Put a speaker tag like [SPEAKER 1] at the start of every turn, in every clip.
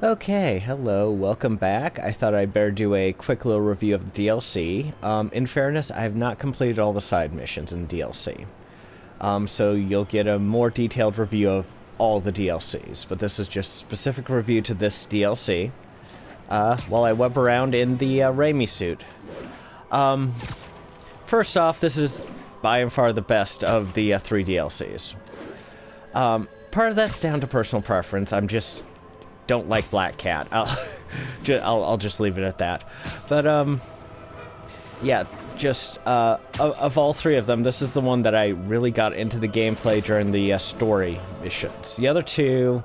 [SPEAKER 1] Okay, hello, welcome back. I thought I'd better do a quick little review of the DLC. In fairness, I have not completed all the side missions in the DLC. So you'll get a more detailed review of all the DLCs, but this is just a specific review to this DLC, while I web around in the Raimi suit. First off, this is by and far the best of the three DLCs. Part of that's down to personal preference. I'm just don't like Black Cat. I'll just leave it at that. But yeah, just of all three of them, this is the one that I really got into the gameplay during the story missions. The other two,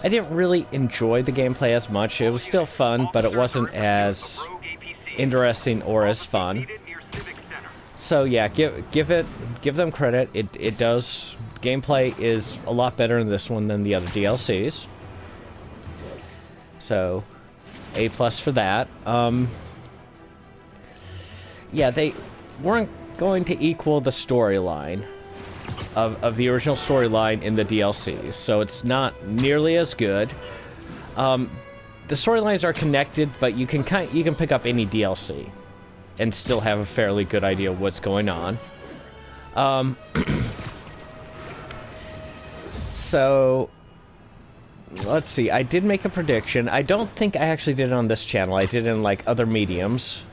[SPEAKER 1] I didn't really enjoy the gameplay as much. It was still fun, but it wasn't as interesting or as fun. So yeah, give them credit. It does. Gameplay is a lot better in this one than the other DLCs. So, A+ for that. Yeah, they weren't going to equal the storyline of the original storyline in the DLCs, so it's not nearly as good. The storylines are connected, but you can pick up any DLC and still have a fairly good idea of what's going on. So let's see, I did make a prediction. I don't think I actually did it on this channel. I did it in, like, other mediums.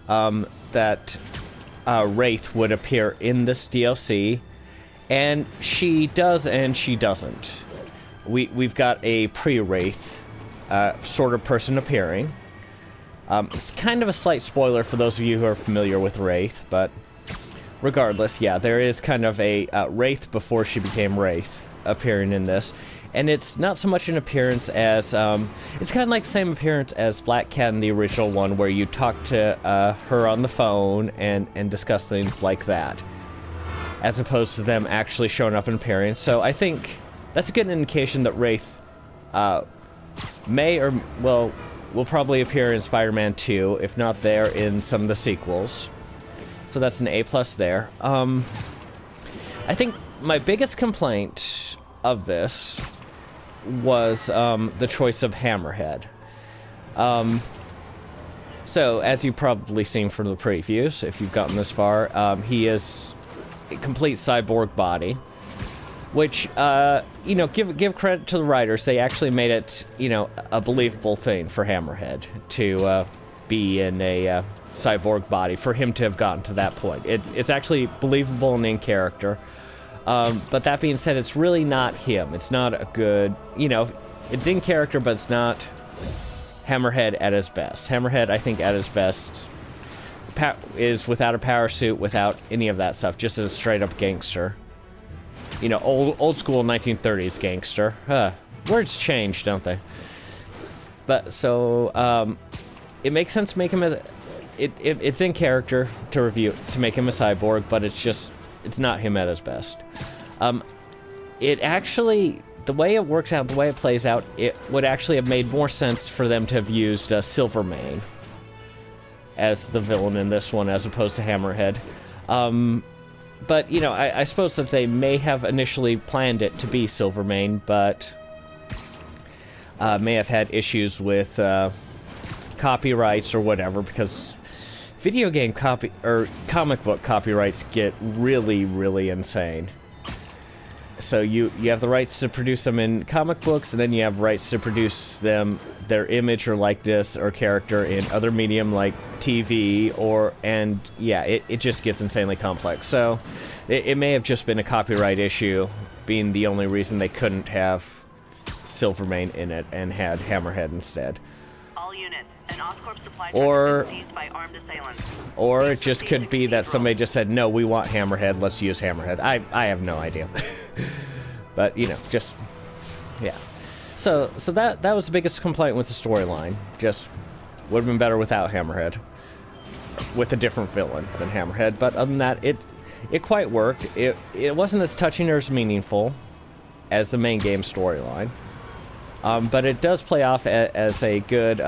[SPEAKER 1] That Wraith would appear in this DLC. And she does and she doesn't. We've got a pre-Wraith sort of person appearing. It's kind of a slight spoiler for those of you who are familiar with Wraith, but regardless, yeah, there is kind of a Wraith before she became Wraith appearing in this. And it's not so much an appearance as, it's kind of like the same appearance as Black Cat in the original one, where you talk to her on the phone and discuss things like that, as opposed to them actually showing up in appearance. So I think that's a good indication that Wraith may or, well, will probably appear in Spider-Man 2, if not there in some of the sequels. So that's an A+ there. I think my biggest complaint of this was the choice of Hammerhead. So, as you've probably seen from the previews, if you've gotten this far, he is a complete cyborg body, which, you know, give credit to the writers. They actually made it, you know, a believable thing for Hammerhead to be in a cyborg body, for him to have gotten to that point. It's actually believable and in character. But that being said, it's really not him. It's not a good, you know, it's in character, but it's not Hammerhead at his best. Hammerhead, I think, at his best is without a power suit, without any of that stuff, just as a straight-up gangster. You know, old school 1930s gangster. Words change, don't they? But, so, it makes sense to make him a... It's in character to make him a cyborg, but it's not him at his best. It actually, the way it works out, the way it plays out, it would actually have made more sense for them to have used Silvermane as the villain in this one, as opposed to Hammerhead. But, you know, I suppose that they may have initially planned it to be Silvermane, but may have had issues with copyrights or whatever, because video game comic book copyrights get really, really insane. So you have the rights to produce them in comic books, and then you have rights to produce their image or likeness or character in other medium like TV and yeah, it just gets insanely complex. So it may have just been a copyright issue, being the only reason they couldn't have Silvermane in it and had Hammerhead instead.
[SPEAKER 2] All units, an Oscorp supply
[SPEAKER 1] Or
[SPEAKER 2] truck is seized by armed assailants.
[SPEAKER 1] Or it just could be that somebody just said, no, we want Hammerhead, let's use Hammerhead. I have no idea. But, you know, just, yeah. So that was the biggest complaint with the storyline. Just would have been better without Hammerhead. With a different villain than Hammerhead. But other than that, it quite worked. It wasn't as touching or as meaningful as the main game storyline. But it does play off as a good,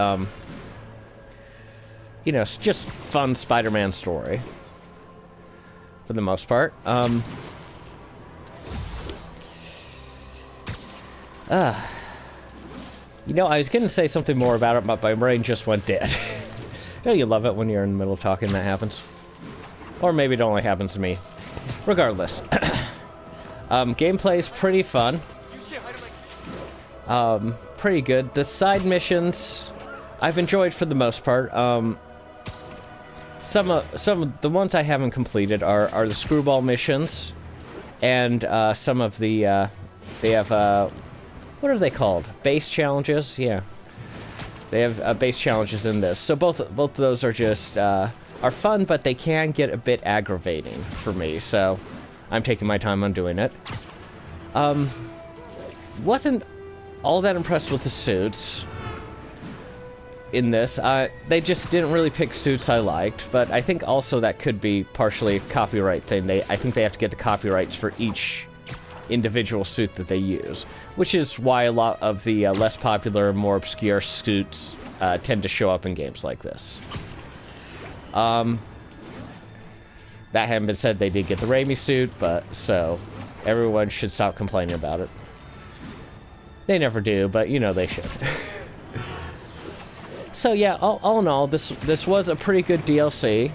[SPEAKER 1] you know, just fun Spider-Man story. For the most part. You know, I was going to say something more about it, but my brain just went dead. Don't you love it when you're in the middle of talking and that happens? Or maybe it only happens to me. Regardless. Gameplay's pretty fun. Pretty good. The side missions, I've enjoyed for the most part. Some of the ones I haven't completed are the screwball missions, and some of the they have what are they called? Base challenges? Yeah, they have base challenges in this. So both of those are just are fun, but they can get a bit aggravating for me. So I'm taking my time on doing it. Wasn't all that impressed with the suits in this. They just didn't really pick suits I liked, but I think also that could be partially a copyright thing. I think they have to get the copyrights for each individual suit that they use, which is why a lot of the less popular, more obscure suits tend to show up in games like this. That having been said, they did get the Raimi suit, but so everyone should stop complaining about it. They never do, but you know they should. So yeah, all in all, this was a pretty good DLC.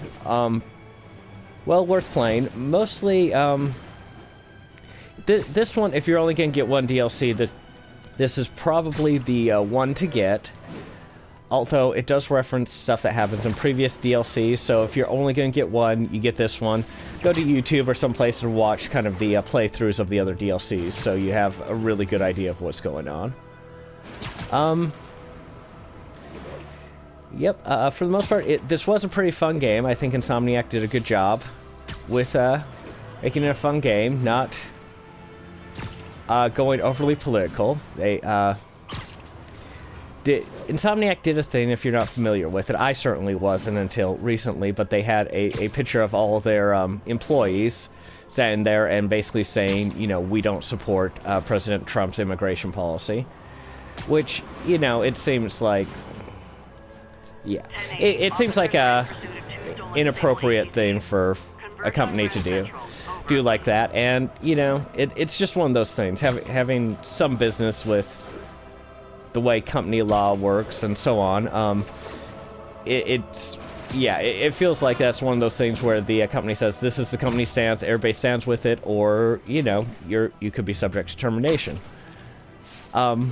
[SPEAKER 1] Well worth playing. Mostly, this one, if you're only gonna get one DLC, this is probably the one to get. Although it does reference stuff that happens in previous DLCs, so if you're only gonna get one, you get this one. Go to YouTube or someplace and watch kind of the playthroughs of the other DLCs, so you have a really good idea of what's going on. Yep, for the most part, this was a pretty fun game. I think Insomniac did a good job with making it a fun game, not going overly political. Insomniac did a thing, if you're not familiar with it. I certainly wasn't until recently, but they had a picture of all their employees standing there and basically saying, you know, we don't support President Trump's immigration policy. Which, you know, it seems like... Yeah, it seems like a inappropriate thing for a company to do like that, and you know, it's just one of those things. Having some business with the way company law works and so on, it feels like that's one of those things where the company says this is the company stance, everybody stands with it, or you know, you could be subject to termination. But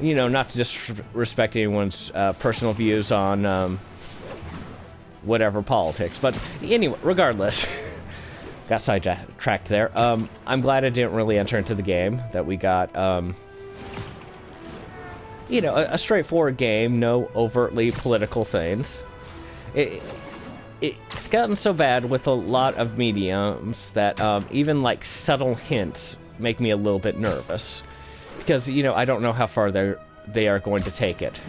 [SPEAKER 1] you know, not to disrespect anyone's personal views on whatever politics, but anyway, regardless, got sidetracked there. I'm glad I didn't really enter into the game, that we got, you know, a straightforward game, no overtly political things. It's gotten so bad with a lot of mediums that even like subtle hints make me a little bit nervous. Because, you know, I don't know how far they are going to take it.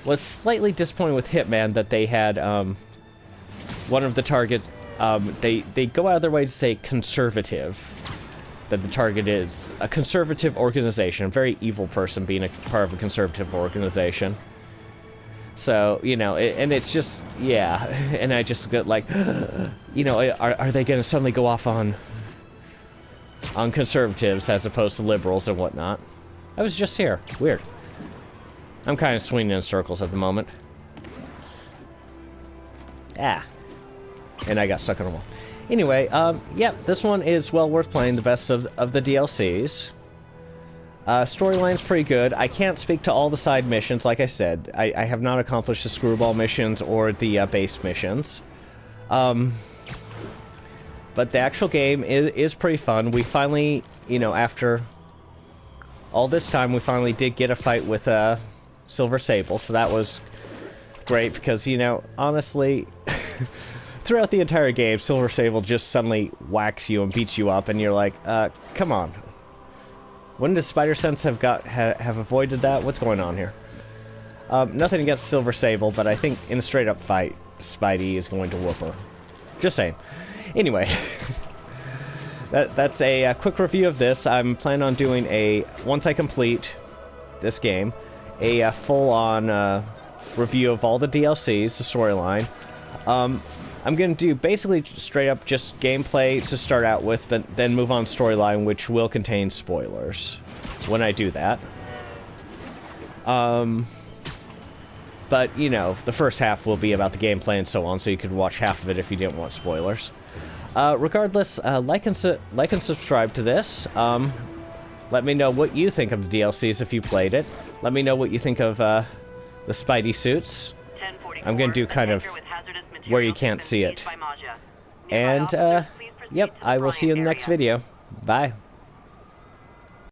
[SPEAKER 1] Was slightly disappointed with Hitman that they had one of the targets. They go out of their way to say conservative. That the target is a conservative organization, a very evil person being a part of a conservative organization. So, you know, and it's just, yeah. And I just get like, you know, are they going to suddenly go off on conservatives as opposed to liberals and whatnot? I was just here. Weird. I'm kind of swinging in circles at the moment. Ah. And I got stuck on a wall. Anyway, yeah, this one is well worth playing, the best of the DLCs. Storyline's pretty good. I can't speak to all the side missions, like I said. I have not accomplished the screwball missions or the base missions. But the actual game is pretty fun. We finally, you know, after all this time, we finally did get a fight with Silver Sable, so that was great because, you know, honestly, throughout the entire game, Silver Sable just suddenly whacks you and beats you up, and you're like, come on. Wouldn't the Spider Sense have avoided that? What's going on here? Nothing against Silver Sable, but I think in a straight-up fight, Spidey is going to whoop her. Just saying. Anyway, that's a quick review of this. I'm planning on doing once I complete this game, a full-on review of all the DLCs, the storyline. I'm going to do basically straight up just gameplay to start out with, but then move on storyline, which will contain spoilers when I do that. But, you know, the first half will be about the gameplay and so on, so you could watch half of it if you didn't want spoilers. Regardless, like and subscribe to this. Let me know what you think of the DLCs if you played it. Let me know what you think of the Spidey suits. I'm going to do kind of where you can't see it. And, yep, I will see you in the next video. Bye.